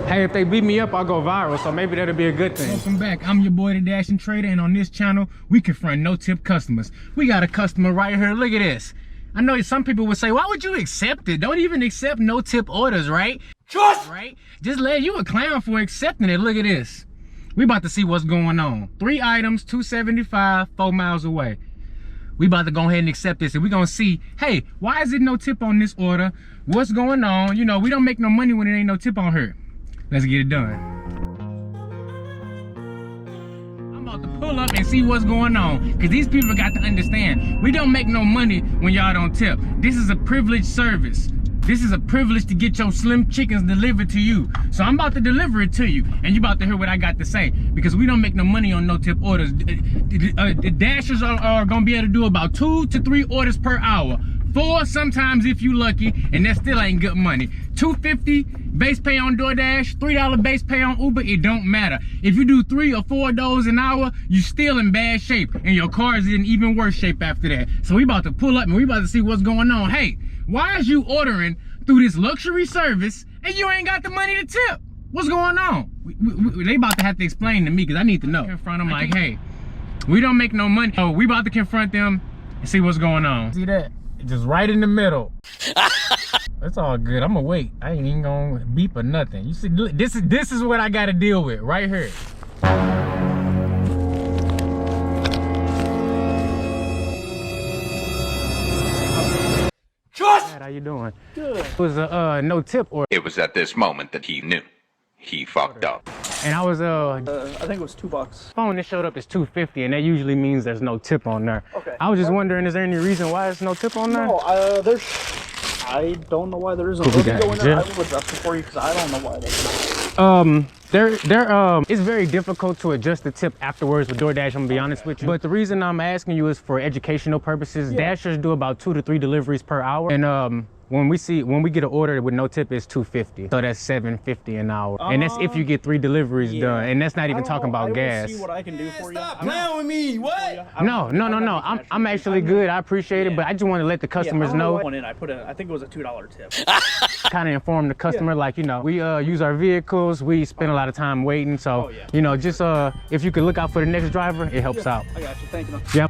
Hey, if they beat me up, I'll go viral, so maybe that'll be a good thing. Welcome back. I'm your boy, the Dashing Trader, and on this channel, we confront no-tip customers. We got a customer right here. Look at this. I know some people would say, why would you accept it? Don't even accept no-tip orders, right? Trust! Right? Just let you a clown for accepting it. Look at this. We about to see what's going on. 3 items, $275, 4 miles away. We about to go ahead and accept this, and we're gonna see, hey, why is it no tip on this order? What's going on? You know, we don't make no money when it ain't no tip on her. Let's get it done. I'm about to pull up and see what's going on, because these people got to understand, we don't make no money when y'all don't tip. This is a privileged service. This is a privilege to get your slim chickens delivered to you. So I'm about to deliver it to you, and you about to hear what I got to say, because we don't make no money on no-tip orders. The Dashers are gonna be able to do about 2 to 3 orders per hour. 4 sometimes if you lucky, and that still ain't good money. $2.50 base pay on DoorDash, $3 base pay on Uber, it don't matter. If you do 3 or 4 of those an hour, you still in bad shape, and your car is in even worse shape after that. So we about to pull up and we about to see what's going on. Hey, why is you ordering through this luxury service and you ain't got the money to tip? What's going on? They about to have to explain to me, because I need to know. Confront them like, hey, we don't make no money. So we about to confront them and see what's going on. See that? Just right in the middle. That's all good. I'm gonna wait. I ain't even gonna beep or nothing. You see, this is what I gotta deal with right here. Trust! How you doing? Good. It was a no tip order. It was at this moment that he knew he fucked up. And I was I think it was $2. phone that showed up is $2.50, and that usually means there's no tip on there. Okay. I was just wondering, is there any reason why there's no tip on there? No, I don't know why there isn't. Let me go in there. I will adjust it for you, because I don't know why there's not. It's very difficult to adjust the tip afterwards with DoorDash, I'm gonna be honest with you. But the reason I'm asking you is for educational purposes. Yeah. Dashers do about 2 to 3 deliveries per hour, and when we get an order with no tip, it's $2.50. So that's $7.50 an hour, and that's if you get 3 deliveries done, and that's not even talking about gas. I will see what I can do for you. Stop playing with me. What? No. I'm actually good. I appreciate it, but I just want to let the customers know. I think it was a $2 tip. Kind of inform the customer, like, you know, we use our vehicles, we spend a lot of time waiting, so you know, just if you could look out for the next driver, it helps out. I got you. Thank you. Yep.